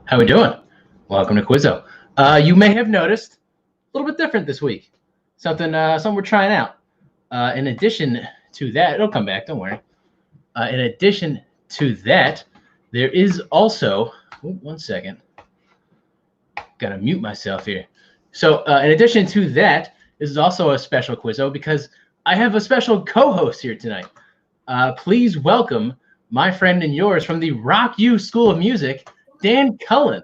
How we doing? Welcome to Quizzo. You may have noticed a little bit different this week. Something we're trying out. In addition to that, it'll come back. Don't worry. In addition to that, there is also. One second. Gotta mute myself here. So, in addition to that, this is also a special Quizzo because I have a special co-host here tonight. Please welcome my friend and yours from the Rawk School of Music, Dan Cullen.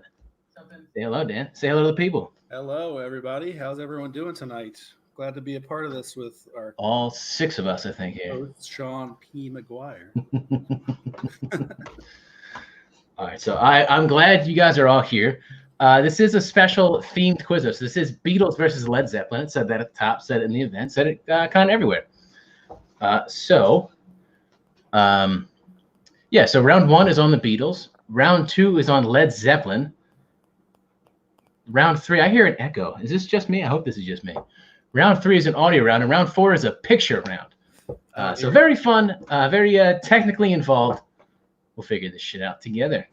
Say hello, Dan. Say hello to the people. Hello, everybody. How's everyone doing tonight? Glad to be a part of this with our all six of us, I think, here. Host, Sean P. McGuire. All right, so I'm glad you guys are all here. This is a special themed quiz. So this is Beatles versus Led Zeppelin. It said that at the top, said it in the event, said it kind of everywhere. So round one is on the Beatles. Round two is on Led Zeppelin. Round three, I hear an echo. Is this just me? I hope this is just me. Round three is an audio round, and round four is a picture round. So very fun, very technically involved. We'll figure this shit out together.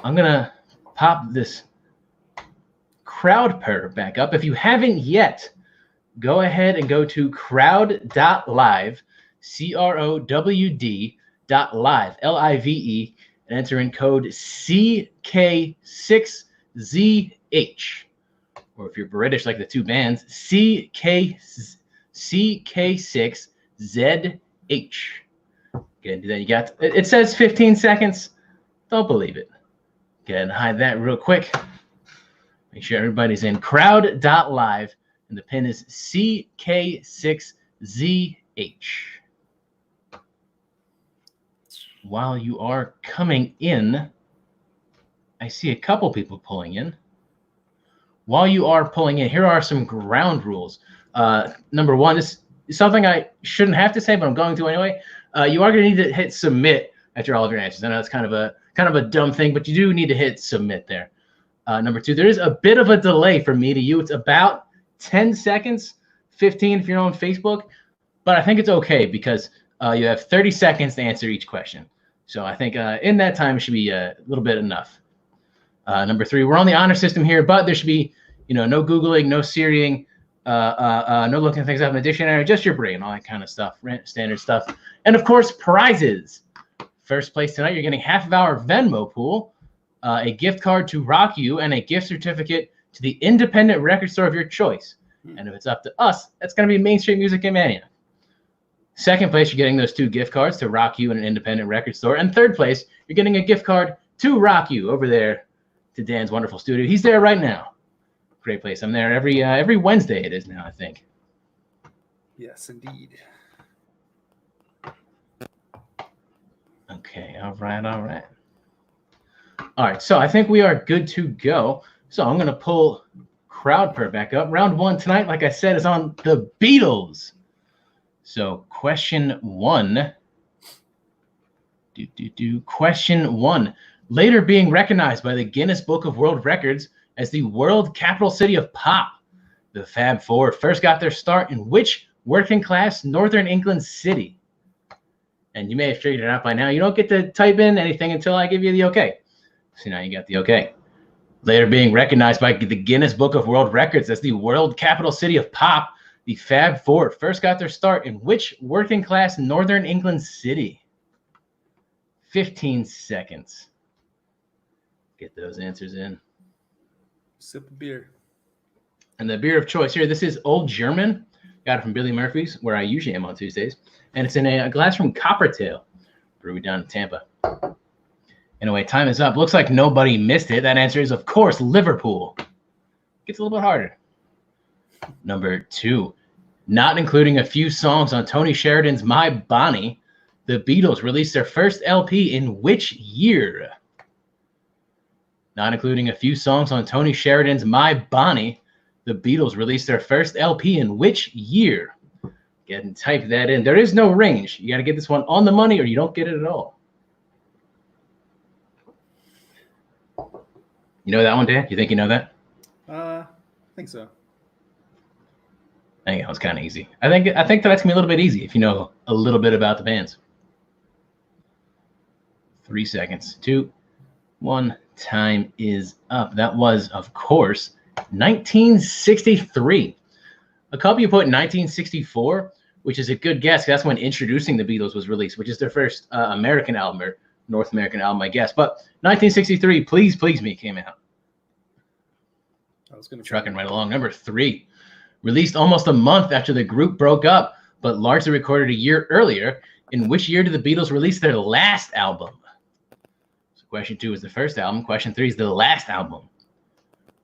I'm going to pop this crowd purr back up. If you haven't yet, go ahead and go to crowd.live, crowd.live, L-I-V-E, and enter in code CK6ZH. Or if you're British like the two bands, CK6ZH. Go ahead and do that. You got it says 15 seconds. Don't believe it. Go ahead and hide that real quick. Make sure everybody's in crowd.live, and the pin is CK6ZH. While you are coming in, I see a couple people pulling in. While you are pulling in, here are some ground rules. Number one, this is something I shouldn't have to say, but I'm going to anyway. You are going to need to hit submit after all of your answers. I know it's kind of a dumb thing, but you do need to hit submit there. Number two, there is a bit of a delay from me to you. It's about 10 seconds, 15 if you're on Facebook, but I think it's okay because you have 30 seconds to answer each question. So I think in that time it should be a little bit enough. Number three, we're on the honor system here, but there should be, no Googling, no Siriing, no looking things up in the dictionary, just your brain, all that kind of stuff, standard stuff. And of course, prizes. First place tonight, you're getting half of our Venmo pool, a gift card to Rawk, and a gift certificate to the independent record store of your choice. And if it's up to us, that's going to be Main Street Music in Mania. Second place, you're getting those two gift cards to Rawk and an independent record store. And third place, you're getting a gift card to Rawk over there to Dan's wonderful studio. He's there right now. Great place. I'm there every Wednesday it is now, I think. Yes, indeed. Okay, all right. All right, so I think we are good to go. So I'm going to pull crowd purr back up. Round one tonight, like I said, is on the Beatles. So question one. Question one. Later being recognized by the Guinness Book of World Records as the world capital city of pop, the Fab Four first got their start in which working-class Northern England city? And you may have figured it out by now. You don't get to type in anything until I give you the okay. So now you got the okay. Later being recognized by the Guinness Book of World Records as the world capital city of pop, the Fab Four first got their start in which working-class Northern England city? 15 seconds. Get those answers in. Sip of beer. And the beer of choice here, this is Old German. Got it from Billy Murphy's, where I usually am on Tuesdays. And it's in a glass from Coppertail, brewery down in Tampa. Anyway, time is up. Looks like nobody missed it. That answer is, of course, Liverpool. Gets a little bit harder. Number two, not including a few songs on Tony Sheridan's My Bonnie, the Beatles released their first LP in which year? Not including a few songs on Tony Sheridan's My Bonnie, the Beatles released their first LP in which year? Go ahead and type that in. There is no range. You got to get this one on the money or you don't get it at all. You know that one, Dan? You think you know that? I think so. I think that was kind of easy. I think that's going to be a little bit easy if you know a little bit about the bands. 3 seconds. 2, 1, Time is up. That was, of course, 1963. A couple you put 1964, which is a good guess. That's when Introducing the Beatles was released, which is their first American album, or North American album, I guess. But 1963, Please Please Me came out. I was going to trucking right along. Number 3, released almost a month after the group broke up, but largely recorded a year earlier. In which year did the Beatles release their last album? So question 2 is the first album. Question 3 is the last album.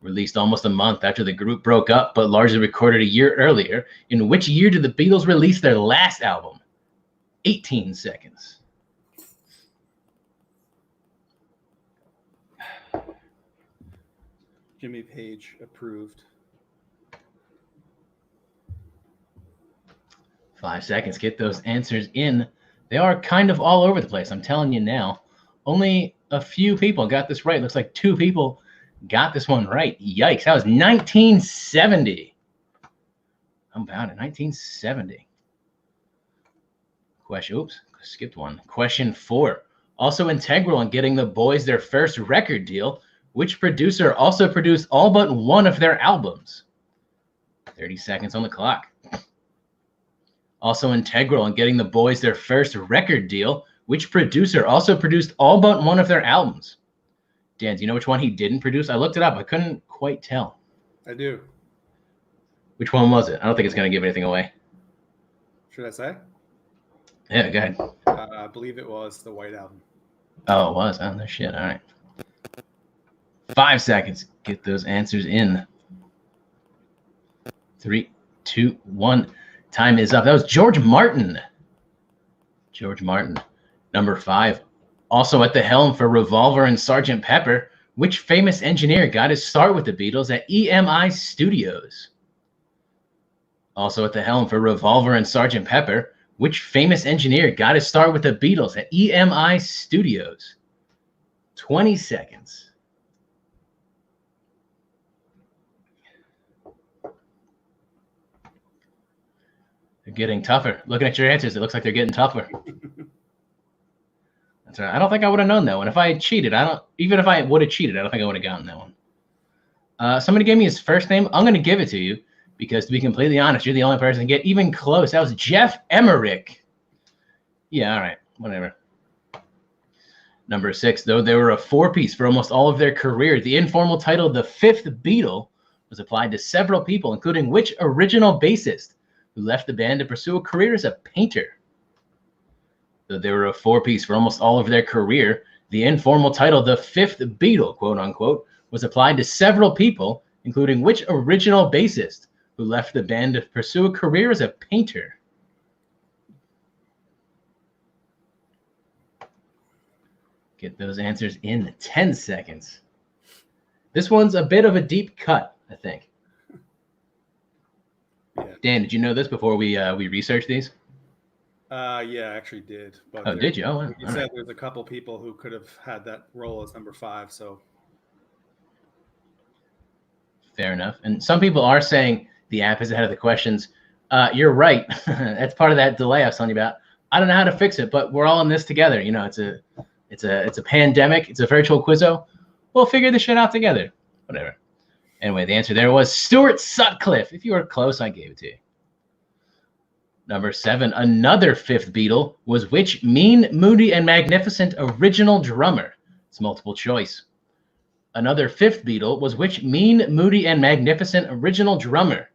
Released almost a month after the group broke up, but largely recorded a year earlier. In which year did the Beatles release their last album? 18 seconds. Jimmy Page approved. 5 seconds. Get those answers in. They are kind of all over the place. I'm telling you now. Only a few people got this right. Looks like 2 people got this one right. Yikes. That was 1970. How about it? 1970. Question. Oops. Skipped one. Question 4. Also integral in getting the boys their first record deal, which producer also produced all but one of their albums? 30 seconds on the clock. Also integral in getting the boys their first record deal, which producer also produced all but one of their albums? Dan, do you know which one he didn't produce? I looked it up. I couldn't quite tell. I do. Which one was it? I don't think it's going to give anything away. Should I say? Yeah, go ahead. I believe it was the White Album. Oh, it was. Oh, no shit. All right. 5 seconds. Get those answers in. 3, 2, 1. Time is up. That was George Martin. George Martin. Number 5. Also at the helm for Revolver and Sgt. Pepper, which famous engineer got his start with the Beatles at EMI Studios? Also at the helm for Revolver and Sgt. Pepper, which famous engineer got his start with the Beatles at EMI Studios? 20 seconds. They're getting tougher. Looking at your answers, it looks like they're getting tougher. That's right. I don't think I would have known that one. If I had cheated, even if I would have cheated, I don't think I would have gotten that one. Somebody gave me his first name. I'm going to give it to you because, to be completely honest, you're the only person to get even close. That was Jeff Emmerich. Yeah, all right. Whatever. Number 6, though they were a 4-piece for almost all of their career, the informal title The Fifth Beatle was applied to several people, including which original bassist who left the band to pursue a career as a painter? Though they were a 4-piece for almost all of their career, the informal title The Fifth Beatle, quote unquote, was applied to several people, including which original bassist who left the band to pursue a career as a painter? Get those answers in 10 seconds. This one's a bit of a deep cut, I think. Yeah. Dan, did you know this before we researched these? Yeah, I actually did. But Oh, did you? Oh, like you all said, right. there's a couple people who could have had that role as number 5. So Fair enough. And some people are saying the app is ahead of the questions. You're right. That's part of that delay I was telling you about. I don't know how to fix it, but we're all in this together. You know, it's a pandemic. It's a virtual Quizzo. We'll figure this shit out together. Whatever. Anyway, the answer there was Stuart Sutcliffe. If you were close, I gave it to you. Number 7, another 5th Beatle was which mean, moody, and magnificent original drummer? It's multiple choice. Another 5th Beatle was which mean, moody, and magnificent original drummer?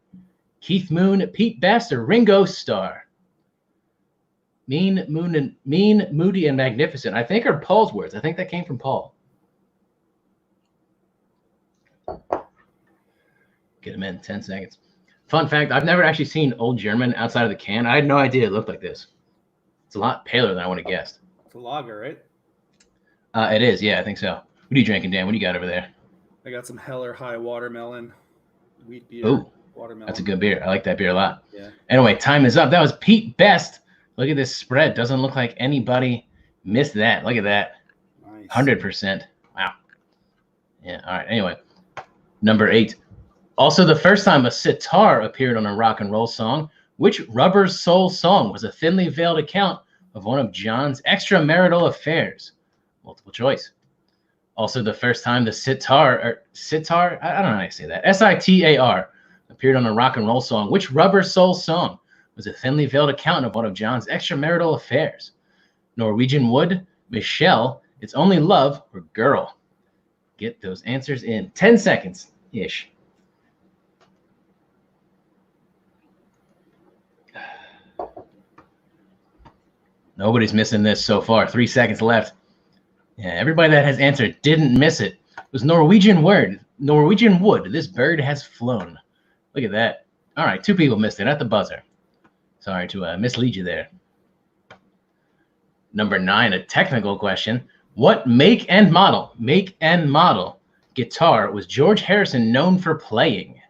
Keith Moon, Pete Best, or Ringo Starr? Mean, moody, and magnificent. I think are Paul's words. I think that came from Paul. Get him in 10 seconds. Fun fact, I've never actually seen Old German outside of the can. I had no idea it looked like this. It's a lot paler than I would have guessed. it's a lager, right? It is, yeah, I think so. What are you drinking, Dan? What do you got over there? I got some Heller High Watermelon, wheat beer. Ooh, watermelon. that's a good beer. I like that beer a lot. Yeah. Anyway, time is up. That was Pete Best. Look at this spread. Doesn't look like anybody missed that. Look at that. Nice. 100%. Wow. Yeah, all right. Anyway, number 8. Also, the first time a sitar appeared on a rock and roll song, which Rubber Soul song was a thinly veiled account of one of John's extramarital affairs? Multiple choice. Also, the first time the sitar, I don't know how to say that, sitar, appeared on a rock and roll song. Which Rubber Soul song was a thinly veiled account of one of John's extramarital affairs? Norwegian Wood, Michelle, It's Only Love, or Girl? Get those answers in 10 seconds-ish. Nobody's missing this so far. 3 seconds left. Yeah, everybody that has answered didn't miss it. It was Norwegian Wood. This bird has flown. Look at that. All right, 2 people missed it at the buzzer. Sorry to mislead you there. Number 9, a technical question. What make and model guitar was George Harrison known for playing?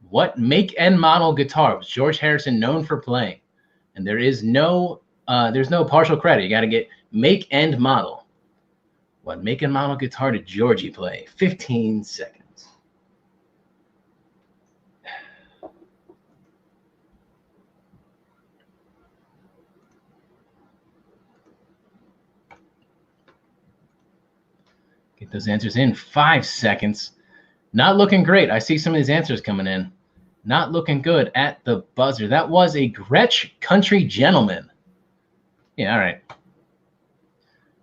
What make and model guitar was George Harrison known for playing? And there's no partial credit. You got to get make and model. What make and model guitar did Georgie play? 15 seconds. Get those answers in 5 seconds. Not looking great. I see some of these answers coming in. Not looking good at the buzzer. That was a Gretsch Country Gentleman. Yeah, all right.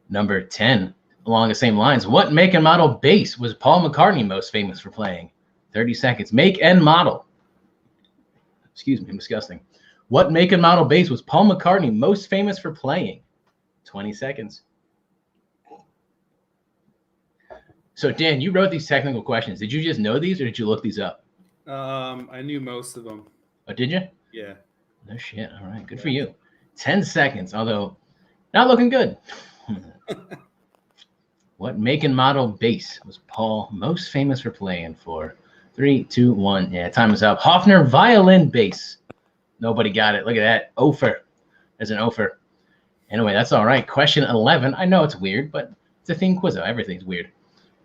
Number 10, along the same lines. What make and model bass was Paul McCartney most famous for playing? 30 seconds. Make and model. Excuse me, I'm disgusting. What make and model bass was Paul McCartney most famous for playing? 20 seconds. So, Dan, you wrote these technical questions. Did you just know these, or did you look these up? I knew most of them. Oh, did you? Yeah. No shit. All right, good for you. 10 seconds, although not looking good. What make and model bass was Paul most famous for playing for? 3, 2, 1. Yeah, time is up. Hofner violin bass. Nobody got it. Look at that. Ofer. There's an Ofer. Anyway, that's all right. Question 11. I know it's weird, but it's a theme Quizzo. Everything's weird.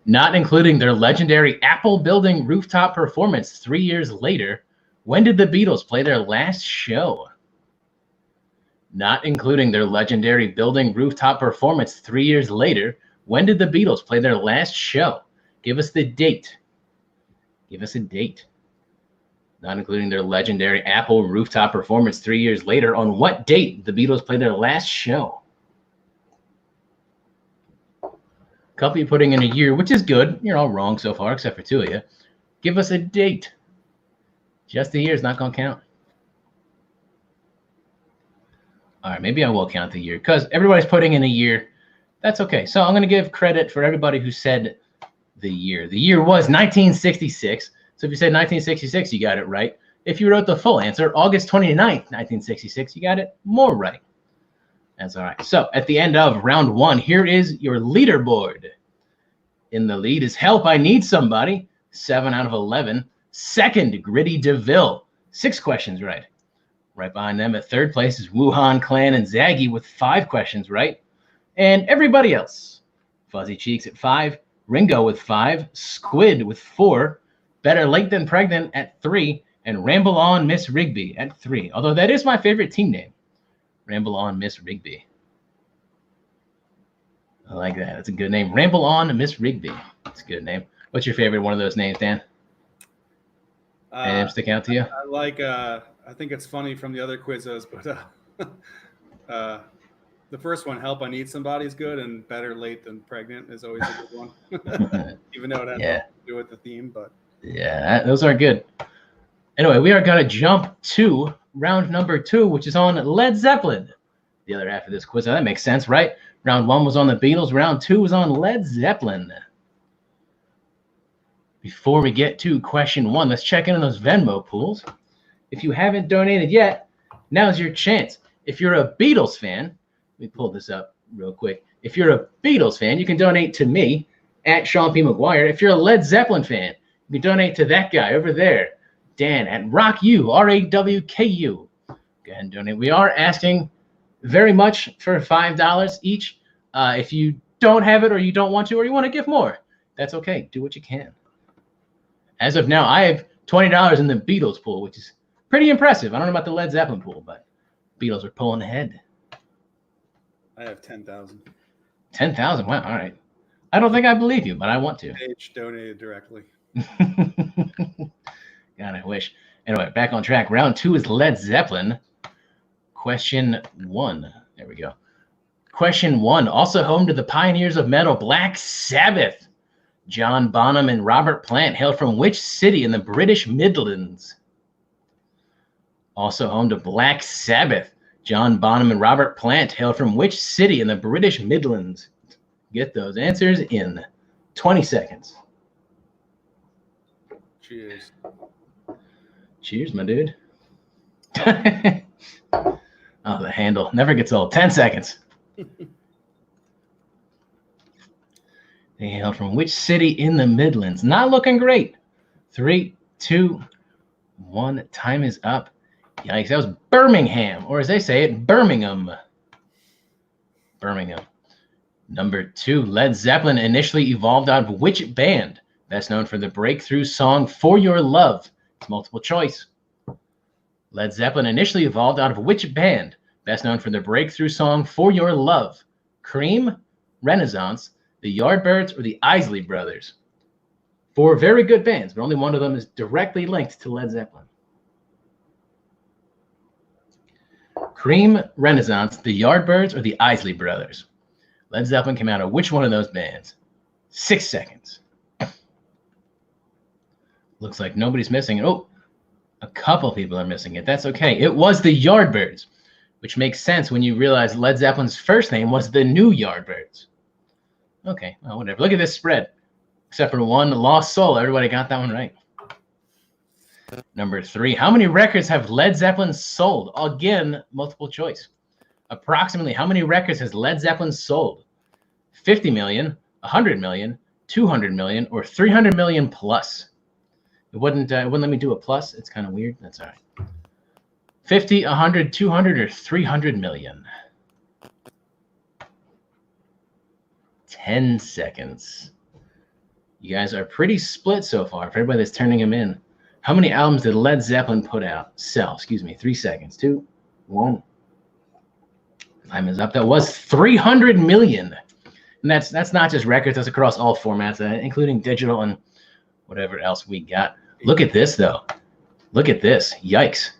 Not including their legendary Apple Building rooftop performance 3 years later, when did the Beatles play their last show? Not including their legendary building rooftop performance 3 years later, when did the Beatles play their last show? Give us the date. Give us a date. Not including their legendary Apple rooftop performance 3 years later, on what date the Beatles played their last show? Couple you putting in a year, which is good. You're all wrong so far, except for 2 of you. Give us a date. Just the year is not going to count. All right, maybe I will count the year because everybody's putting in a year. That's okay. So I'm going to give credit for everybody who said the year. The year was 1966. So if you said 1966, you got it right. If you wrote the full answer, August 29th, 1966, you got it more right. That's all right. So at the end of round 1, here is your leaderboard. In the lead is Help, I Need Somebody, 7 out of 11. Second, Gritty DeVille, 6 questions right. Right behind them at third place is Wuhan Clan and Zaggy with 5 questions right. And everybody else, Fuzzy Cheeks at 5, Ringo with 5, Squid with 4, Better Late Than Pregnant at 3, and Ramble On Miss Rigby at 3. Although that is my favorite team name. Ramble On Miss Rigby. I like that. That's a good name. Ramble On Miss Rigby. That's a good name. What's your favorite one of those names, Dan? Any names stick out to you? I like. I think it's funny from the other Quizzos, but the first one, Help, I Need Somebody, is good, and Better Late Than Pregnant is always a good one. Even though it has nothing to do with the theme, but yeah, those are good. Anyway, we are going to jump to round number 2, which is on Led Zeppelin. The other half of this quiz. Now, that makes sense, right? Round 1 was on the Beatles. Round 2 was on Led Zeppelin. Before we get to question 1, let's check in on those Venmo pools. If you haven't donated yet, now's your chance. If you're a Beatles fan, let me pull this up real quick. If you're a Beatles fan, you can donate to me at Sean P. McGuire. If you're a Led Zeppelin fan, you can donate to that guy over there, Dan, at RAWKU, RAWKU. Go ahead and donate. We are asking very much for $5 each. If you don't have it, or you don't want to, or you want to give more, that's okay. Do what you can. As of now, I have $20 in the Beatles pool, which is pretty impressive. I don't know about the Led Zeppelin pool, but Beatles are pulling ahead. I have 10,000. 10,000. Wow. All right. I don't think I believe you, but I want to. Page donated directly. God, I wish. Anyway, back on track. Round 2 is Led Zeppelin. Question 1. There we go. Question 1. Also home to the pioneers of metal, Black Sabbath. John Bonham and Robert Plant hail from which city in the British Midlands? Also home to Black Sabbath. John Bonham and Robert Plant hail from which city in the British Midlands? Get those answers in 20 seconds. Cheers. Cheers, my dude. Oh, the handle never gets old. 10 seconds. They hail from which city in the Midlands? Not looking great. 3, 2, 1. Time is up. Yikes, that was Birmingham, or as they say it, Birmingham. Birmingham. Number 2, Led Zeppelin initially evolved out of which band? Best known for the breakthrough song For Your Love. It's multiple choice. Led Zeppelin initially evolved out of which band? Best known for the breakthrough song For Your Love. Cream, Renaissance, the Yardbirds, or the Isley Brothers? 4 very good bands, but only one of them is directly linked to Led Zeppelin. Cream, Renaissance, the Yardbirds, or the Isley Brothers? Led Zeppelin came out of which one of those bands? 6 seconds. Looks like nobody's missing it. Oh, a couple people are missing it. That's okay. It was the Yardbirds, which makes sense when you realize Led Zeppelin's first name was the New Yardbirds. Okay, well, whatever. Look at this spread. Except for one lost soul. Everybody got that one right. Number 3. How many records have Led Zeppelin sold? Again, multiple choice. Approximately how many records has Led Zeppelin sold? 50 million, 100 million, 200 million, or 300 million plus? It wouldn't let me do a plus. It's kind of weird. That's all right. 50, 100, 200, or 300 million? 10 seconds. You guys are pretty split so far for everybody that's turning them in. How many albums did Led Zeppelin sell? 3 seconds. 2, 1. Time is up. That was 300 million. And that's not just records. That's across all formats, including digital and whatever else we got. Look at this, though. Look at this. Yikes.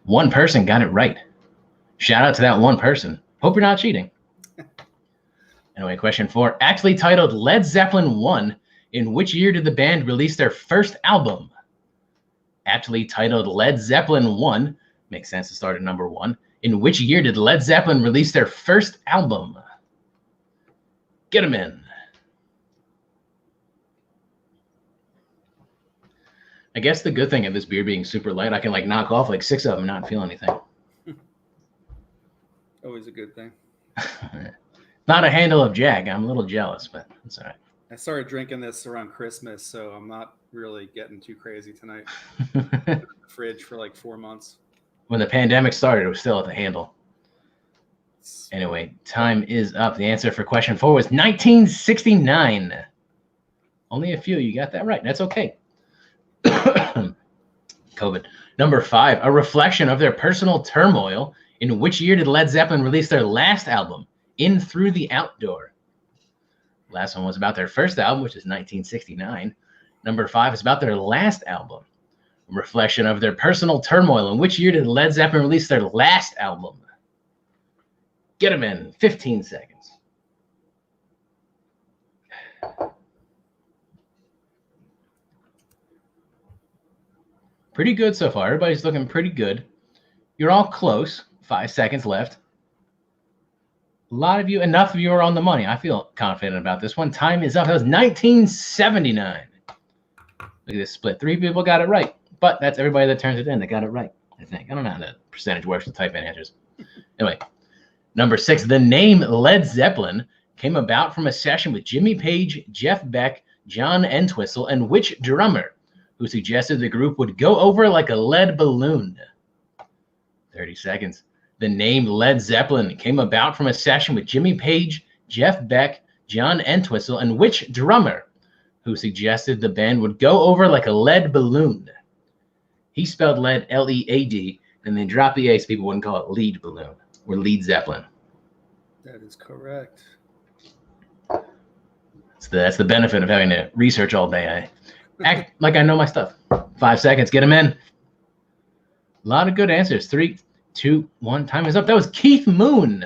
One person got it right. Shout out to that one person. Hope you're not cheating. Anyway, question 4. Actually titled Led Zeppelin 1, in which year did the band release their first album? Aptly titled Led Zeppelin 1, makes sense to start at number 1. In which year did Led Zeppelin release their first album? Get them in. I guess the good thing of this beer being super light, I can knock off 6 of them and not feel anything. Always a good thing. Not a handle of Jack. I'm a little jealous, but it's all right. I started drinking this around Christmas, so I'm not really getting too crazy tonight. In the fridge for 4 months. When the pandemic started, it was still at the handle. Anyway, time is up. The answer for question 4 was 1969. Only a few. You got that right. That's okay. COVID. Number 5, a reflection of their personal turmoil. In which year did Led Zeppelin release their last album, In Through the Outdoor? Last one was about their first album, which is 1969. Number 5 is about their last album, a reflection of their personal turmoil. In which year did Led Zeppelin release their last album? Get them in 15 seconds. Pretty good so far. Everybody's looking pretty good. You're all close. 5 seconds left. A lot of you, enough of you are on the money. I feel confident about this one. Time is up. That was 1979. Look at this split. 3 people got it right. But that's everybody that turns it in that got it right, I think. I don't know how the percentage works to type in answers. Anyway, number 6. The name Led Zeppelin came about from a session with Jimmy Page, Jeff Beck, John Entwistle, and which drummer who suggested the group would go over like a lead balloon? 30 seconds. The name Led Zeppelin came about from a session with Jimmy Page, Jeff Beck, John Entwistle, and which drummer who suggested the band would go over like a lead balloon? He spelled lead L-E-A-D, and then dropped the A so people wouldn't call it lead balloon or Lead Zeppelin. That is correct. That's the benefit of having to research all day. I act like I know my stuff. 5 seconds. Get them in. A lot of good answers. 3, 2, 1. Time is up. That was Keith Moon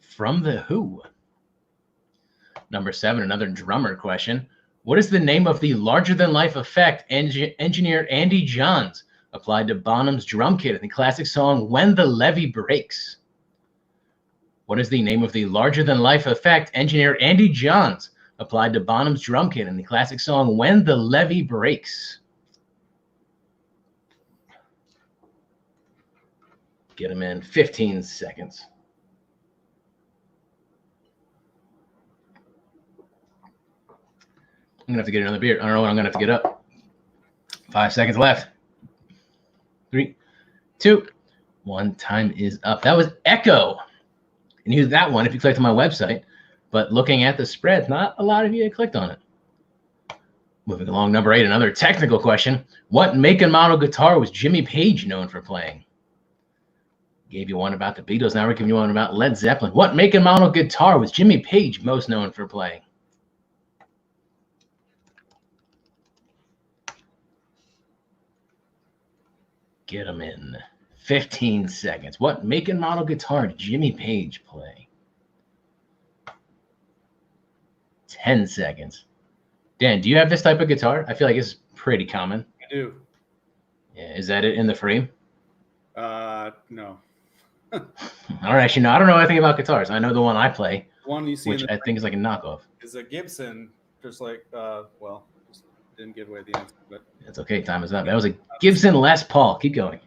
from The Who. Number 7, another drummer question. What is the name of the larger-than-life effect engineer Andy Johns applied to Bonham's drum kit in the classic song When the Levee Breaks? What is the name of the larger-than-life effect engineer Andy Johns applied to Bonham's drum kit in the classic song When the Levee Breaks? Get them in 15 seconds. I'm going to have to get another beer. I don't know when I'm going to have to get up. 5 seconds left. 3, 2, 1. Time is up. That was Echo. And use that one if you clicked on my website. But looking at the spread, not a lot of you clicked on it. Moving along, number 8, another technical question. What make and model guitar was Jimmy Page known for playing? Gave you one about the Beatles. Now we're giving you one about Led Zeppelin. What make and model guitar was Jimmy Page most known for playing? Get them in 15 seconds. What make and model guitar did Jimmy Page play? 10 seconds. Dan, do you have this type of guitar? I feel like it's pretty common. I do. Yeah, is that it in the frame? No. All right, actually, no, I don't know anything about guitars. I know the one I play, One you see which I think is like a knockoff. is a Gibson, just like just didn't give away the answer, but It's okay. Time is up. That was a Gibson Les Paul. Keep going.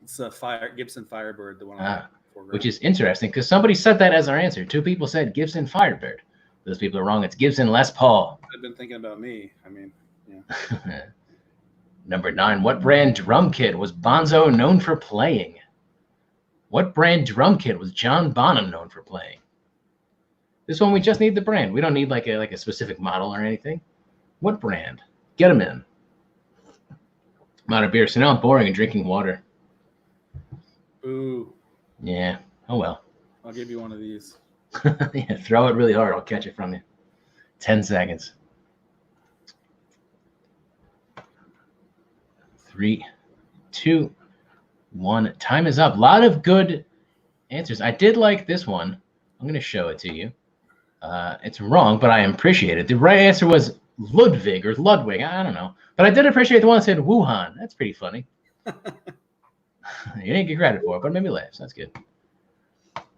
it's a Gibson Firebird, the one. Which is interesting because somebody said that as our answer. 2 people said Gibson Firebird. Those people are wrong. It's Gibson Les Paul. I've been thinking about me. I mean, yeah. Number 9. What brand drum kit was Bonzo known for playing? What brand drum kit was John Bonham known for playing? This one we just need the brand. We don't need like a specific model or anything. What brand? Get them in. I'm out of beer, so now I'm boring and drinking water. Ooh. Yeah. Oh well. I'll give you one of these. Yeah, throw it really hard. I'll catch it from you. 10 seconds. 3, 2, 1. Time is up. A lot of good answers. I did like this one. I'm going to show it to you. It's wrong, but I appreciate it. The right answer was Ludwig or Ludwig. I don't know. But I did appreciate the one that said Wuhan. That's pretty funny. You didn't get credit for it, but it made me laugh. So that's good.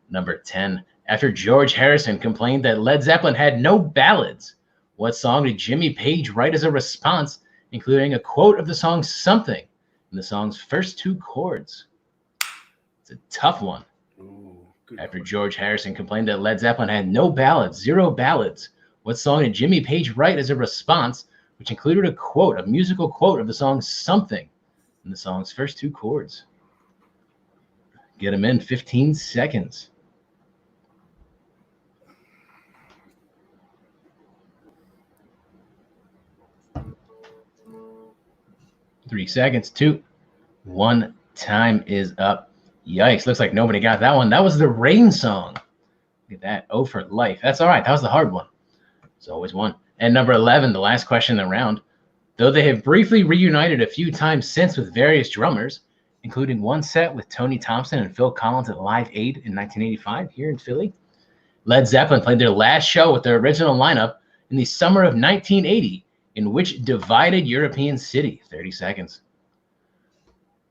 Number 10. After George Harrison complained that Led Zeppelin had no ballads, what song did Jimmy Page write as a response, including a quote of the song Something in the song's first 2 chords? It's a tough one. Ooh, After George Harrison complained that Led Zeppelin had no ballads, 0 ballads, what song did Jimmy Page write as a response, which included a musical quote of the song Something in the song's first 2 chords? Get them in 15 seconds. 3 seconds. 2, 1. Time is up. Yikes. Looks like nobody got that one. That was the Rain song. Look at that. Oh, for life. That's all right. That was the hard one. It's always one. And number 11, the last question in the round. Though they have briefly reunited a few times since with various drummers, including one set with Tony Thompson and Phil Collins at Live Aid in 1985 here in Philly, Led Zeppelin played their last show with their original lineup in the summer of 1980 in which divided European city? 30 seconds.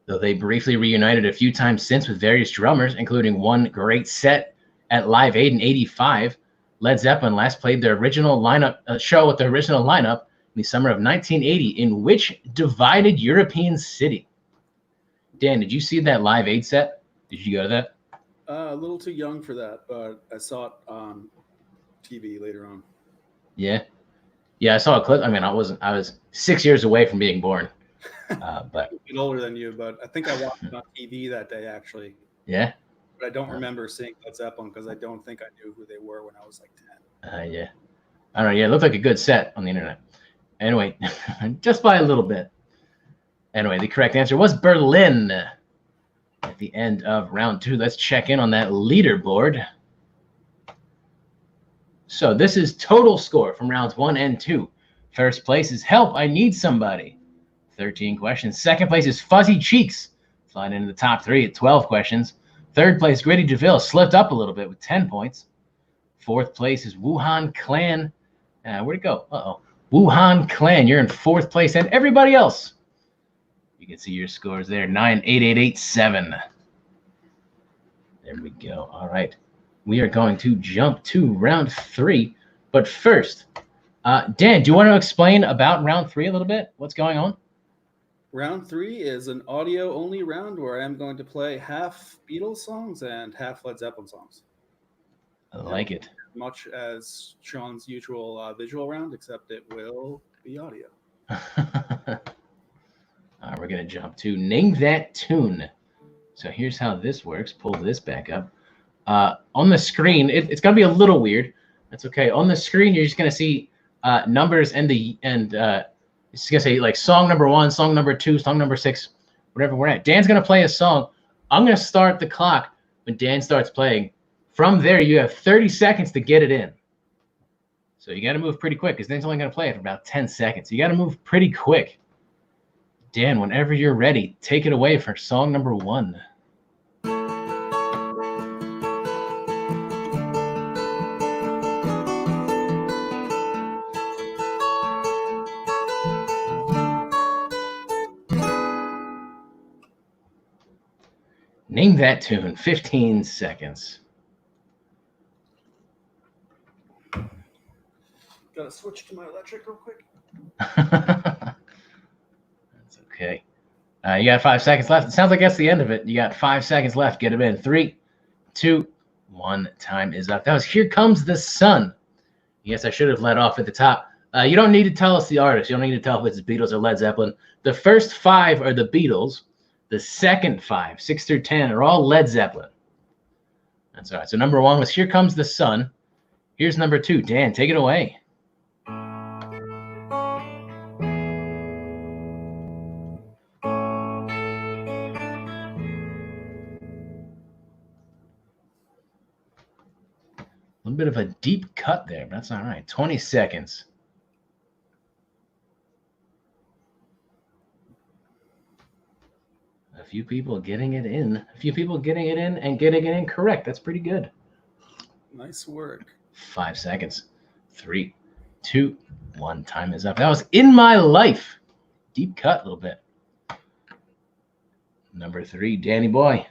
Though they briefly reunited a few times since with various drummers, including one great set at Live Aid in 85, Led Zeppelin last played their original lineup show with their original lineup in the summer of 1980 in which divided European city? Dan, did you see that Live Aid set? Did you go to that? A little too young for that, but I saw it on TV later on. Yeah. Yeah, I saw a clip. I mean, I was 6 years away from being born. But I'm a bit older than you, but I think I watched it on TV that day, actually. Yeah. But I don't remember seeing Led Zeppelin because I don't think I knew who they were when I was like 10. Yeah. I don't know. Yeah, it looked like a good set on the internet. Anyway, just by a little bit. Anyway, the correct answer was Berlin at the end of round 2. Let's check in on that leaderboard. So this is total score from rounds 1 and 2. First place is Help, I Need Somebody. 13 questions. Second place is Fuzzy Cheeks. Slide into the top 3 at 12 questions. Third place, Gritty DeVille, slipped up a little bit with 10 points. Fourth place is Wuhan Clan. Where'd it go? Wuhan Clan, you're in fourth place. And everybody else, you can see your scores there, 9, 8, 8, 8, 7. There we go. All right. We are going to jump to round 3. But first, Dan, do you want to explain about round 3 a little bit? What's going on? Round 3 is an audio-only round where I'm going to play half Beatles songs and half Led Zeppelin songs. I like it. Much as Sean's usual visual round, except it will be audio. We're going to jump to Name That Tune. So here's how this works. Pull this back up. On the screen, it's going to be a little weird. That's okay. On the screen, you're just going to see numbers and it's going to say like song number 1, song number 2, song number 6, whatever we're at. Dan's going to play a song. I'm going to start the clock when Dan starts playing. From there, you have 30 seconds to get it in. So you got to move pretty quick because Dan's only going to play it for about 10 seconds. You got to move pretty quick. Dan, whenever you're ready, take it away for song number 1. Name that tune, 15 seconds. Gotta switch to my electric real quick. That's okay. You got 5 seconds left. It sounds like that's the end of it. You got 5 seconds left. Get them in. 3, 2, 1. Time is up. That was Here Comes the Sun. Yes, I should have led off at the top. You don't need to tell us the artist. You don't need to tell if it's Beatles or Led Zeppelin. The first 5 are the Beatles. The second 5, 6 through 10, are all Led Zeppelin. That's all right. So number 1 was Here Comes the Sun. Here's number 2. Dan, take it away. A little bit of a deep cut there, but that's all right. 20 seconds. A few people getting it in. A few people getting it in and getting it in correct. That's pretty good. Nice work. 5 seconds. 3, 2, 1. Time is up. That was In My Life. Deep cut a little bit. Number 3, Danny Boy.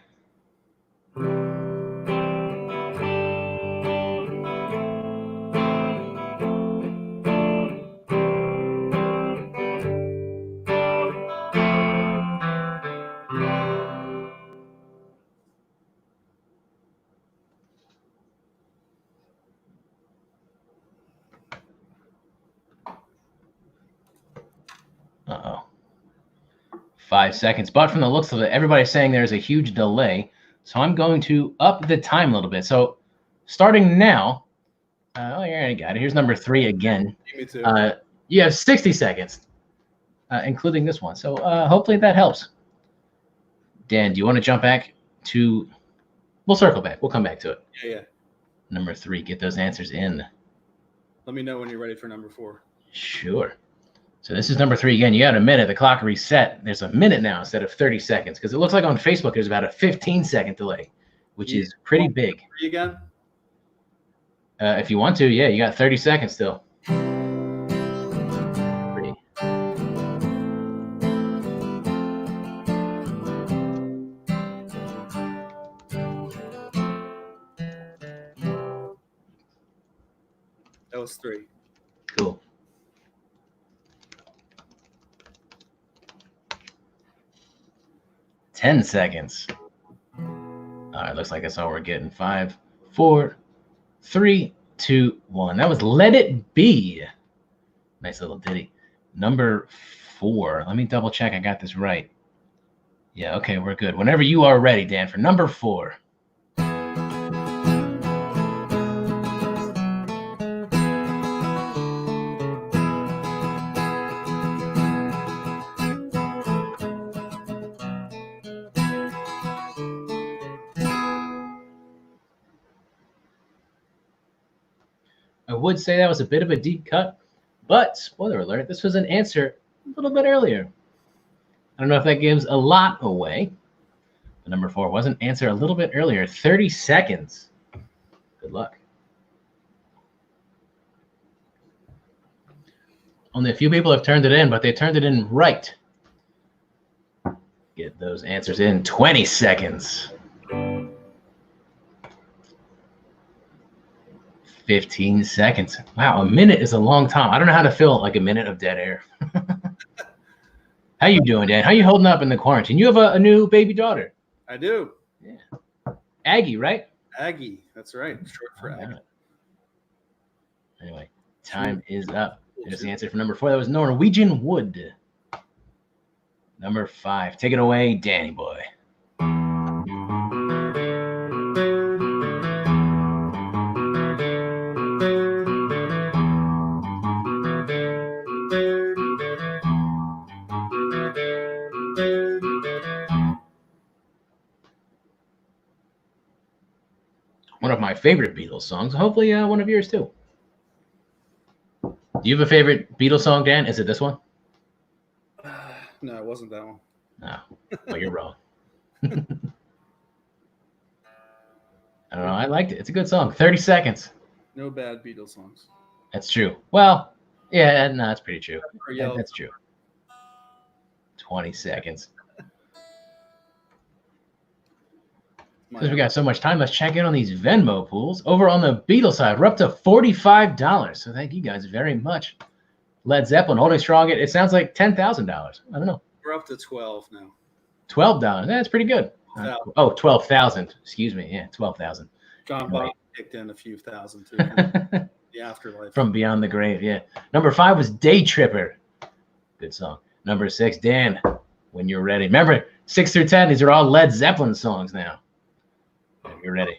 Uh-oh. 5 seconds. But from the looks of it, everybody's saying there's a huge delay. So I'm going to up the time a little bit. So starting now, you already got it. Here's number 3 again. Me too. You have 60 seconds, including this one. So hopefully that helps. Dan, do you want to jump back to... We'll circle back. We'll come back to it. Yeah. Number 3, get those answers in. Let me know when you're ready for number 4. Sure. So this is number 3 again. You got a minute. The clock reset. There's a minute now instead of 30 seconds because it looks like on Facebook there's about a 15-second delay, which is pretty big. 3 again? If you want to, yeah, you got 30 seconds still. 3. That was 3. Cool. 10 seconds. All right, looks like that's all we're getting. 5, 4, 3, 2, 1. That was Let It Be. Nice little ditty. Number 4. Let me double check I got this right. Yeah, okay, we're good. Whenever you are ready, Dan, for number 4. would say that was a bit of a deep cut, but spoiler alert, this was an answer a little bit earlier. I don't know if that gives a lot away. But number 4 was an answer a little bit earlier. 30 seconds. Good luck. Only a few people have turned it in, but they turned it in right. Get those answers in 20 seconds. 15 seconds. Wow, a minute is a long time. I don't know how to fill like a minute of dead air. How you doing, Dan? How you holding up in the quarantine? You have a new baby daughter. I do. Yeah. Aggie, right? Aggie. That's right. Short for Aggie. Anyway, time is up. There's the answer for number 4. That was Norwegian Wood. Number 5. Take it away, Danny boy. One of my favorite Beatles songs. Hopefully one of yours too. Do you have a favorite Beatles song, Dan? Is it this one? No, it wasn't that one. No. Well, you're wrong. I don't know. I liked it. It's a good song. 30 seconds. No bad Beatles songs. That's true. Well, yeah, no, that's pretty true. That's true. 20 seconds. Since we got so much time, let's check in on these Venmo pools. Over on the Beatles side, we're up to $45. So thank you guys very much. Led Zeppelin holding strong. It sounds like $10,000. I don't know. We're up to 12 now. $12. That's pretty good. 12,000. Excuse me. Yeah, 12,000. John Bob kicked in a few thousand too. The afterlife. From Beyond the Grave, yeah. Number 5 was Day Tripper. Good song. Number 6, Dan, When You're Ready. Remember, 6 through 10, these are all Led Zeppelin songs now. When you're ready.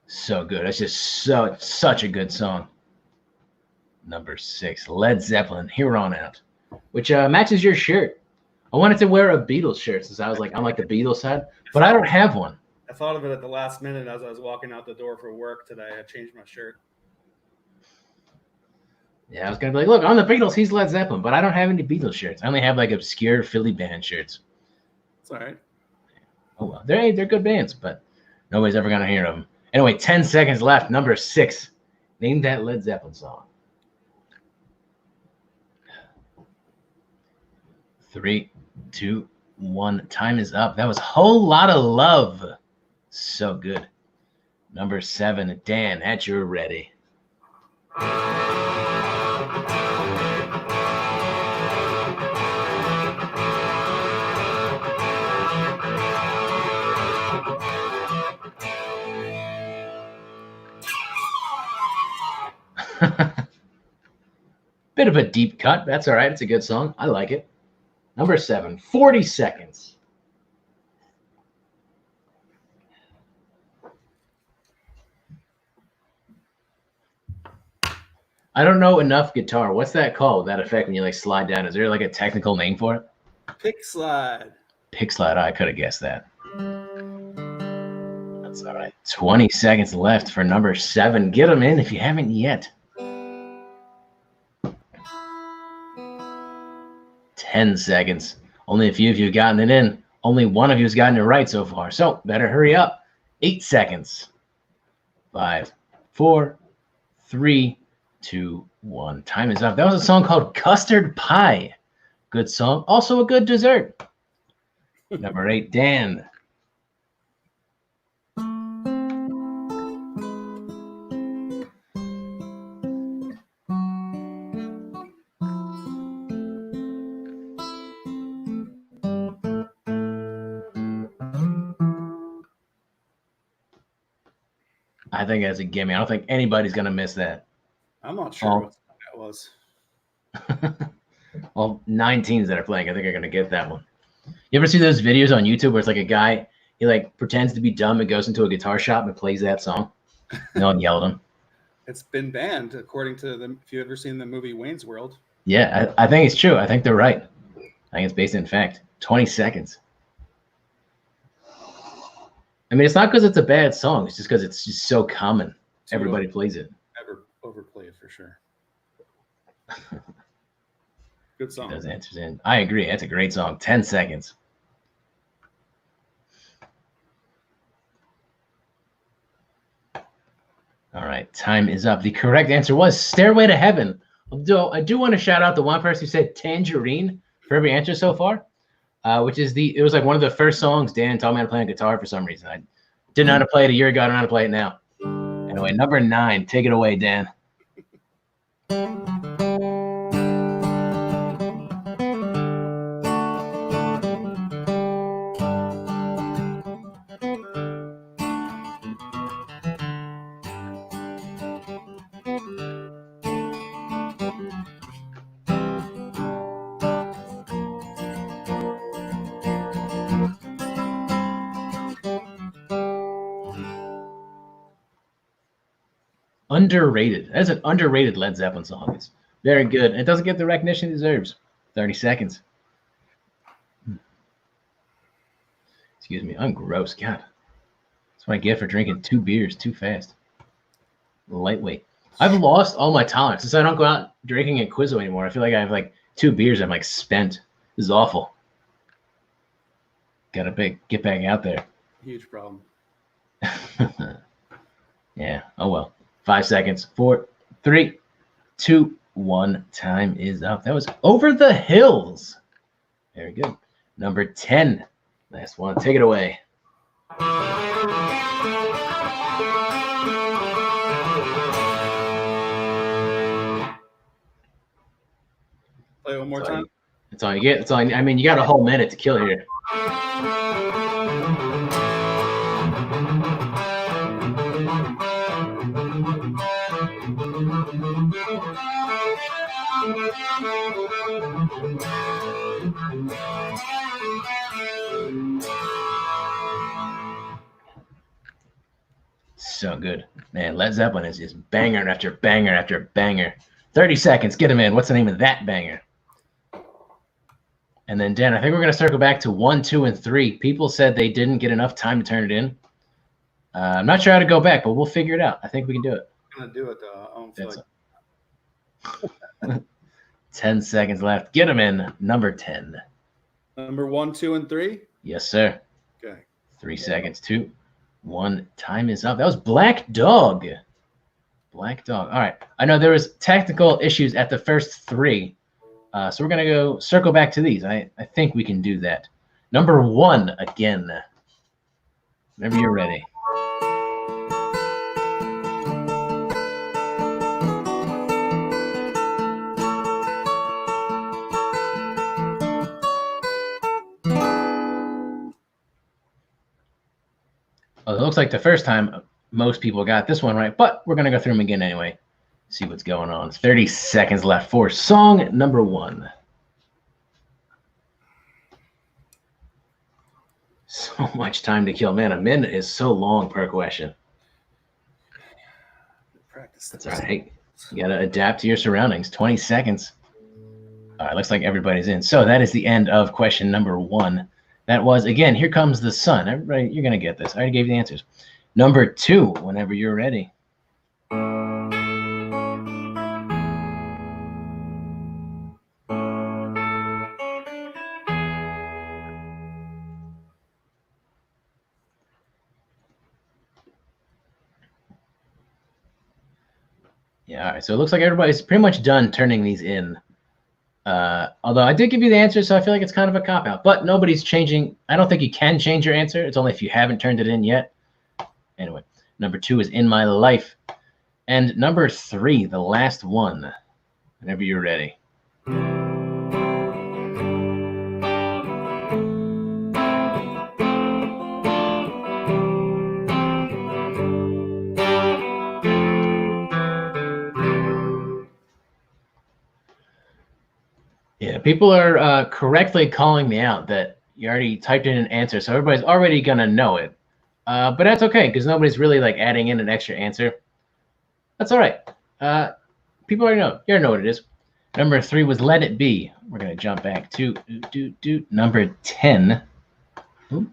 So good. That's just such a good song. Number 6, Led Zeppelin, Here On Out, which matches your shirt. I wanted to wear a Beatles shirt since I was like, I'm like the Beatles side, but I don't have one. I thought of it at the last minute as I was walking out the door for work today. I changed my shirt. Yeah, I was going to be like, look, I'm the Beatles, he's Led Zeppelin, but I don't have any Beatles shirts. I only have like obscure Philly band shirts. It's all right. Oh, well, they're good bands, but nobody's ever going to hear them. Anyway, 10 seconds left. Number 6. Name that Led Zeppelin song. 3, 2, 1. Time is up. That was Whole Lotta Love. So good. Number 7. Dan, at your ready. Bit of a deep cut. That's all right. It's a good song. I like it. Number 7, 40 seconds. I don't know enough guitar. What's that called? That effect when you like slide down? Is there like a technical name for it? Pick slide. Pick slide. I could have guessed that. That's all right. 20 seconds left for number 7. Get them in if you haven't yet. 10 seconds. Only a few of you have gotten it in. Only one of you has gotten it right so far. So better hurry up. 8 seconds. 5, 4, 3, 2, 1. Time is up. That was a song called Custard Pie. Good song. Also a good dessert. Number 8, Dan. I think that's a gimme. I don't think anybody's going to miss that. I'm not sure what that was. Well, 9 teens that are playing, I think are going to get that one. You ever see those videos on YouTube where it's like a guy He like pretends to be dumb and goes into a guitar shop and plays that song. No one yelled at him. It's been banned according to the. If you ever seen the movie Wayne's World. Yeah, I think it's true. I think they're right. I think it's based in fact. 20 seconds. I mean, it's not because it's a bad song. It's just because it's just so common. Everybody plays it. Never overplay it for sure. Good song. Those answers in. I agree. That's a great song. 10 seconds. All right, time is up. The correct answer was Stairway to Heaven. Although I do want to shout out the one person who said Tangerine for every answer so far, which is it was like one of the first songs Dan taught me how to play on guitar for some reason. I didn't know how to play it a year ago. I don't know how to play it now. Anyway, number 9. Take it away, Dan. Underrated. That's an underrated Led Zeppelin song. It's very good. It doesn't get the recognition it deserves. 30 seconds. Excuse me. I'm gross. God. That's what I get for drinking 2 beers too fast. Lightweight. I've lost all my tolerance. Since I don't go out drinking at Quizzo anymore, I feel like I have like 2 beers. I'm like spent. This is awful. Gotta get back out there. Huge problem. Yeah. Oh, well. 5 seconds. 4, 3, 2, 1. Time is up. That was Over the Hills. Very good. Number 10. Last one. Take it away. Play one more time. That's all you get. That's all. I mean, you got a whole minute to kill here. So good. Man, Led Zeppelin is just banger after banger after banger. 30 seconds. Get him in. What's the name of that banger? And then, Dan, I think we're going to circle back to 1, 2, and 3. People said they didn't get enough time to turn it in. I'm not sure how to go back, but we'll figure it out. I think we can do it. I'm going to do it, though. I don't feel like 10 seconds left. Get him in. Number 10. Number 1, 2, and 3? Yes, sir. Okay. 3 seconds. 2, 1. Time is up. That was Black Dog. Black Dog. All right. I know there was technical issues at the first 3. So we're going to go circle back to these. I think we can do that. Number 1 again. Whenever you're ready. Well, it looks like the first time most people got this one right, but we're going to go through them again anyway. See what's going on. 30 seconds left for song number 1. So much time to kill. Man, a minute is so long per question. Practice. That's all right. You got to adapt to your surroundings. 20 seconds. All right, looks like everybody's in. So that is the end of question number 1. That was, again, Here Comes the Sun. Everybody, you're going to get this. I already gave you the answers. Number 2, whenever you're ready. Yeah, all right. So it looks like everybody's pretty much done turning these in. Although I did give you the answer, so I feel like it's kind of a cop-out. But nobody's changing. I don't think you can change your answer. It's only if you haven't turned it in yet. Anyway, number 2 is In My Life. And number 3, the last one, whenever you're ready. Yeah, people are correctly calling me out that You already typed in an answer, so everybody's already going to know it. But that's okay, because nobody's really like adding in an extra answer. That's all right. People already know. You already know what it is. Number 3 was Let It Be. We're going to jump back to number 10. Ooh,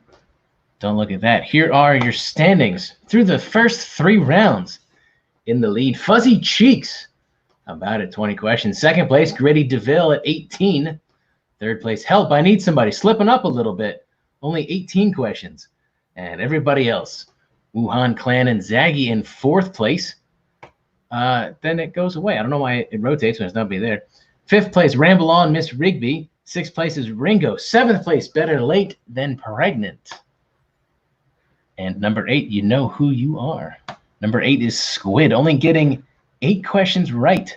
don't look at that. Here are your standings through the first 3 rounds. In the lead, Fuzzy Cheeks, about at 20 questions. Second place, Gritty DeVille at 18. Third place, Help, I Need Somebody, slipping up a little bit. Only 18 questions. And everybody else, Wuhan Clan and Zaggy in 4th place. Then it goes away. I don't know why it rotates when there's nobody there. 5th place, Ramble On, Miss Rigby. 6th place is Ringo. 7th place, Better Late Than Pregnant. And number 8, You Know Who You Are. Number 8 is Squid, only getting 8 questions right.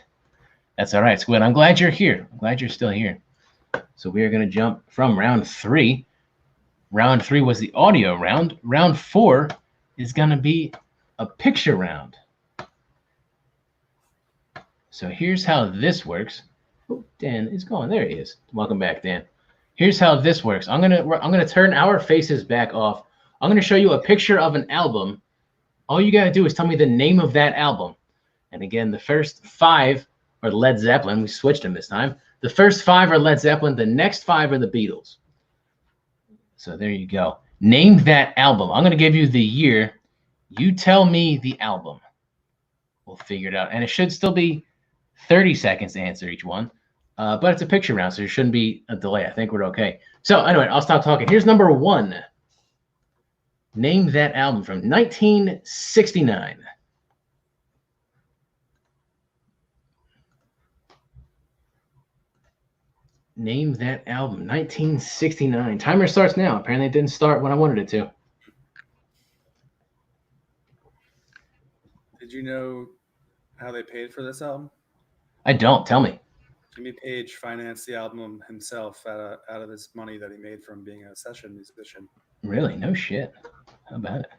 That's all right, Squid. I'm glad you're here. I'm glad you're still here. So we are going to jump from round 3. Round 3 was the audio round. Round 4 is going to be a picture round. So here's how this works. Oh, Dan is gone. There he is. Welcome back, Dan. Here's how this works. I'm gonna turn our faces back off. I'm gonna show you a picture of an album. All you gotta do is tell me the name of that album. And again, the first 5 are Led Zeppelin. We switched them this time. The first 5 are Led Zeppelin. The next 5 are the Beatles. So there you go. Name that album. I'm gonna give you the year. You tell me the album. We'll figure it out. And it should still be 30 seconds to answer each one. But it's a picture round, so there shouldn't be a delay. I think we're okay. So anyway, I'll stop talking. Here's number 1. Name that album from 1969. Name that album, 1969. Timer starts now. Apparently it didn't start when I wanted it to. Did you know how they paid for this album? I don't. Tell me. Jimmy Page financed the album himself out of his money that he made from being a session musician. Really? No shit. How about it?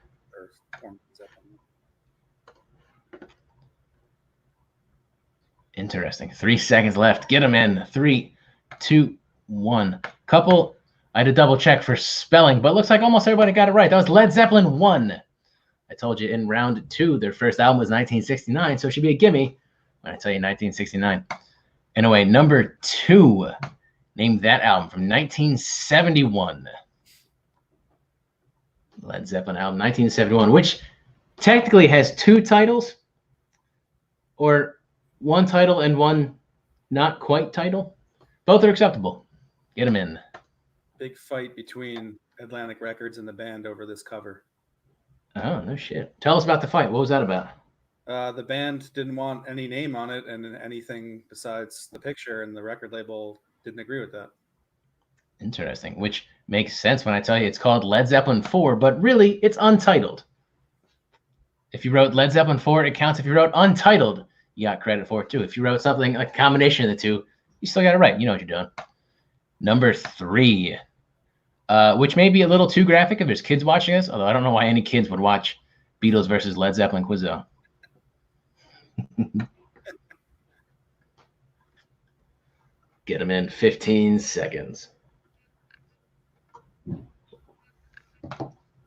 Interesting. 3 seconds left. Get them in. 3, 2, 1. Couple. I had to double check for spelling, but it looks like almost everybody got it right. That was Led Zeppelin 1. I told you in round 2, their first album was 1969, so it should be a gimme when I tell you 1969. Anyway, number 2. Name that album from 1971. Led Zeppelin album, 1971, which technically has 2 titles, or 1 title and 1 not quite title. Both are acceptable. Get them in. Big fight between Atlantic Records and the band over this cover. Oh, no shit. Tell us about the fight. What was that about? The band didn't want any name on it and anything besides the picture, and the record label didn't agree with that. Interesting, which makes sense when I tell you it's called Led Zeppelin 4, but really it's untitled. If you wrote Led Zeppelin 4, it counts. If you wrote untitled, you got credit for it too. If you wrote something like a combination of the two, you still got it right. You know what you're doing. Number 3, which may be a little too graphic if there's kids watching us, although I don't know why any kids would watch Beatles versus Led Zeppelin Quizzo. Get them in 15 seconds.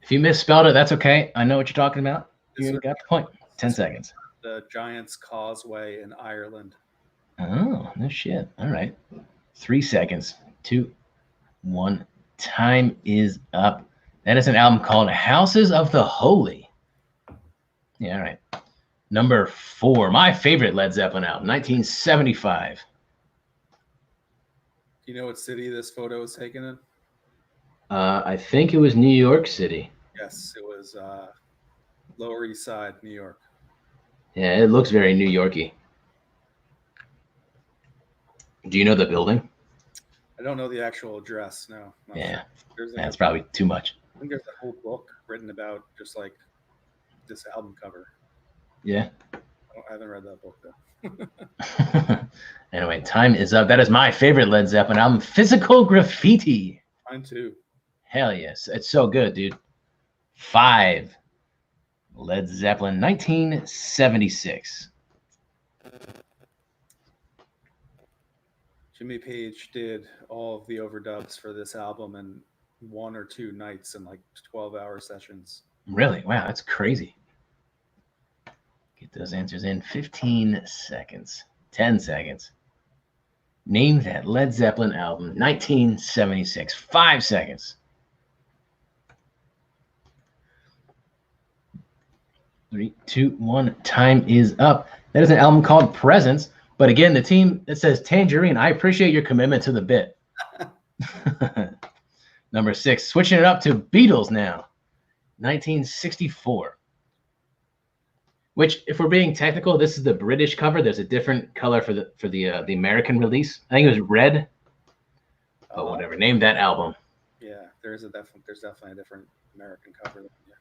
If you misspelled it, that's okay. I know what you're talking about. You got the point. 10 seconds. The Giants Causeway in Ireland. Oh, no shit. All right. 3 seconds. 2, 1. Time is up. That is an album called Houses of the Holy. Yeah, all right. Number 4, my favorite Led Zeppelin album, 1975. Do you know what city this photo was taken in? I think it was New York City. Yes, it was Lower East Side, New York. Yeah, it looks very New Yorky. Do you know the building? I don't know the actual address, no. Yeah, sure. That's probably too much. I think there's a whole book written about just like this album cover. Yeah. I haven't read that book though. Anyway, time is up. That is my favorite Led Zeppelin album, Physical Graffiti. Mine too. Hell yes. It's so good, dude. 5. Led Zeppelin, 1976. Jimmy Page did all of the overdubs for this album, and 1 or 2 nights and like 12-hour sessions. Really? Wow, that's crazy. Get those answers in 15 seconds. 10 seconds. Name that Led Zeppelin album, 1976. 5 seconds. 3, 2, 1. Time is up. That is an album called Presence. But again, the team that says Tangerine, I appreciate your commitment to the bit. Number 6, switching it up to Beatles now. 1964. Which, if we're being technical, this is the British cover. There's a different color for the American release. I think it was red. But whatever. Name that album. Yeah, there's definitely a different American cover. Yeah.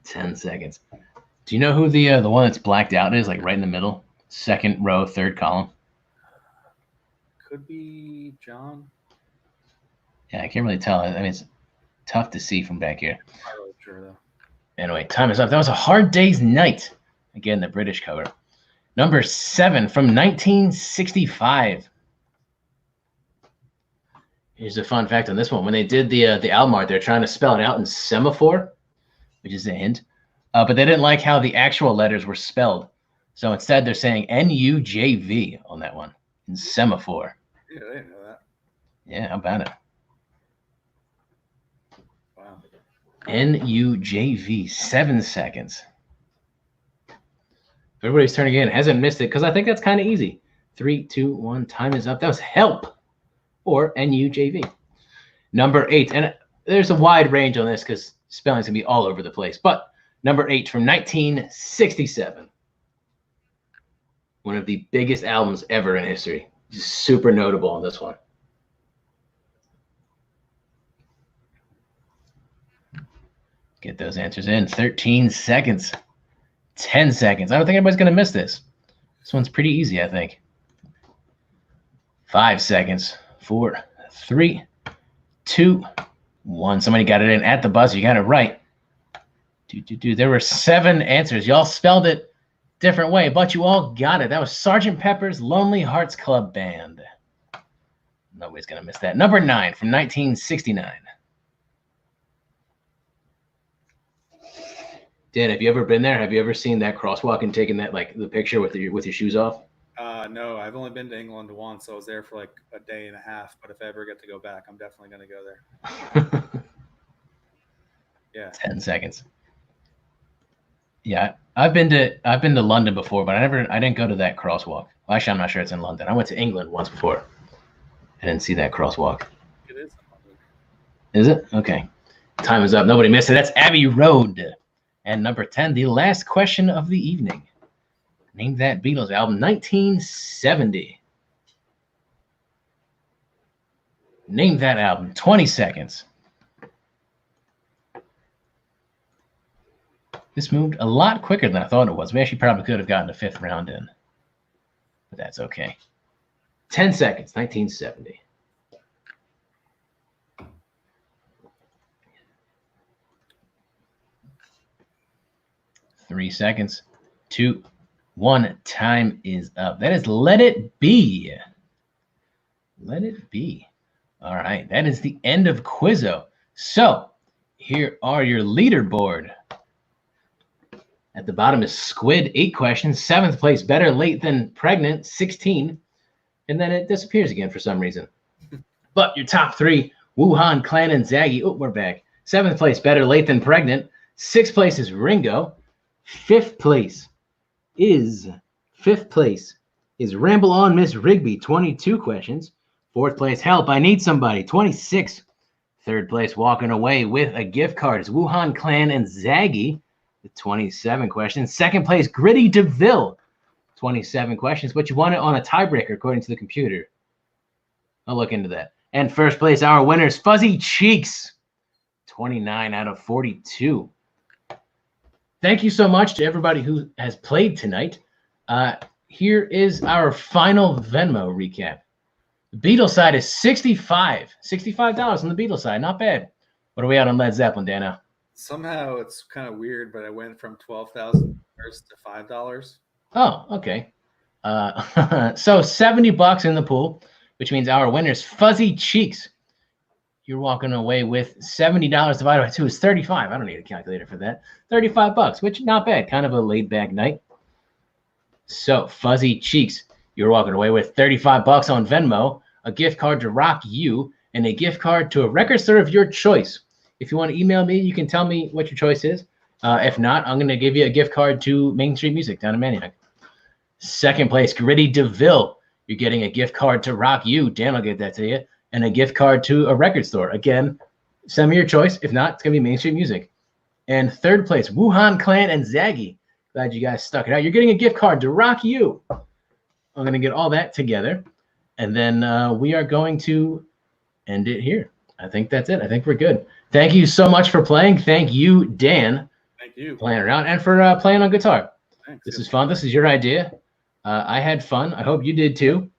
10 seconds. Do you know who the one that's blacked out is? Like right in the middle, second row, third column. Could be John. Yeah, I can't really tell. I mean, it's tough to see from back here. I'm not really sure though. Anyway, time is up. That was A Hard Day's Night. Again, the British cover. Number 7 from 1965. Here's a fun fact on this one. When they did the album art, they're trying to spell it out in semaphore, which is a hint. But they didn't like how the actual letters were spelled. So instead, they're saying NUJV on that one in semaphore. Yeah, I didn't know that. Yeah, how about it? Wow. NUJV, 7 seconds. Everybody's turning in. Hasn't missed it because I think that's kind of easy. 3, 2, 1. Time is up. That was Help or NUJV. Number 8. And there's a wide range on this because spelling's going to be all over the place. But number 8 from 1967. One of the biggest albums ever in history. Just super notable on this one. Get those answers in. 13 seconds. 10 seconds. I don't think anybody's going to miss this. This one's pretty easy, I think. 5 seconds. 4, 3, 2, 1. Somebody got it in at the buzzer. You got it right. There were 7 answers. Y'all spelled it different way, but you all got it. That was Sgt. Pepper's Lonely Hearts Club Band. Nobody's going to miss that. Number 9 from 1969. Dan, have you ever been there? Have you ever seen that crosswalk and taken that, like, the picture with your shoes off? No, I've only been to England once. So I was there for like a day and a half. But if I ever get to go back, I'm definitely going to go there. Yeah. 10 seconds. Yeah, I've been to London before, but I didn't go to that crosswalk. Well, actually, I'm not sure it's in London. I went to England once before. I didn't see that crosswalk. It is in London. Is it? Okay. Time is up. Nobody missed it. That's Abbey Road. And number 10, the last question of the evening. Name that Beatles album, 1970. Name that album, 20 seconds. This moved a lot quicker than I thought it was. We actually probably could have gotten a 5th round in. But that's okay. 10 seconds, 1970. Three seconds. 2, 1. Time is up. That is Let It Be. Let It Be. All right. That is the end of Quizzo. So here are your leaderboard. At the bottom is Squid, 8 questions. 7th place, Better Late Than Pregnant, 16. And then it disappears again for some reason. But your top 3, Wuhan Clan and Zaggy. Oh, we're back. 7th place, Better Late Than Pregnant. 6th place is Ringo. 5th place is Ramble On Miss Rigby, 22 questions. 4th place, Help, I Need Somebody, 26. 3rd place, Walking Away with a Gift Card, is Wuhan Clan and Zaggy, with 27 questions. 2nd place, Gritty DeVille, 27 questions, but you won it on a tiebreaker according to the computer. I'll look into that. And 1st place, our winners, Fuzzy Cheeks, 29 out of 42. Thank you so much to everybody who has played tonight. Here is our final Venmo recap. The Beatles side is $65 on the Beatles side. Not bad. What are we at on Led Zeppelin, Dano? Somehow it's kind of weird, but I went from $12,000 to $5. Oh, okay. So $70 in the pool, which means our winner's Fuzzy Cheeks. You're walking away with $70 divided by 2 is 35. I don't need a calculator for that. $35, which not bad. Kind of a laid back night. So Fuzzy Cheeks, you're walking away with $35 on Venmo, a gift card to Rawk U, and a gift card to a record store of your choice. If you want to email me, you can tell me what your choice is. If not, I'm going to give you a gift card to Main Street Music down in Maniac. Second place, Gritty DeVille. You're getting a gift card to Rawk U. Dan will get that to you. And a gift card to a record store. Again, send me your choice. If not, it's going to be Main Street Music. And third place, Wuhan Clan and Zaggy. Glad you guys stuck it out. You're getting a gift card to Rawk U. I'm going to get all that together. And then we are going to end it here. I think that's it. I think we're good. Thank you so much for playing. Thank you, Dan. Thank you. Playing around and for playing on guitar. Thanks. This is fun. This is your idea. I had fun. I hope you did too.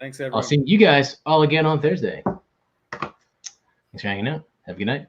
Thanks, everyone. I'll see you guys all again on Thursday. Thanks for hanging out. Have a good night.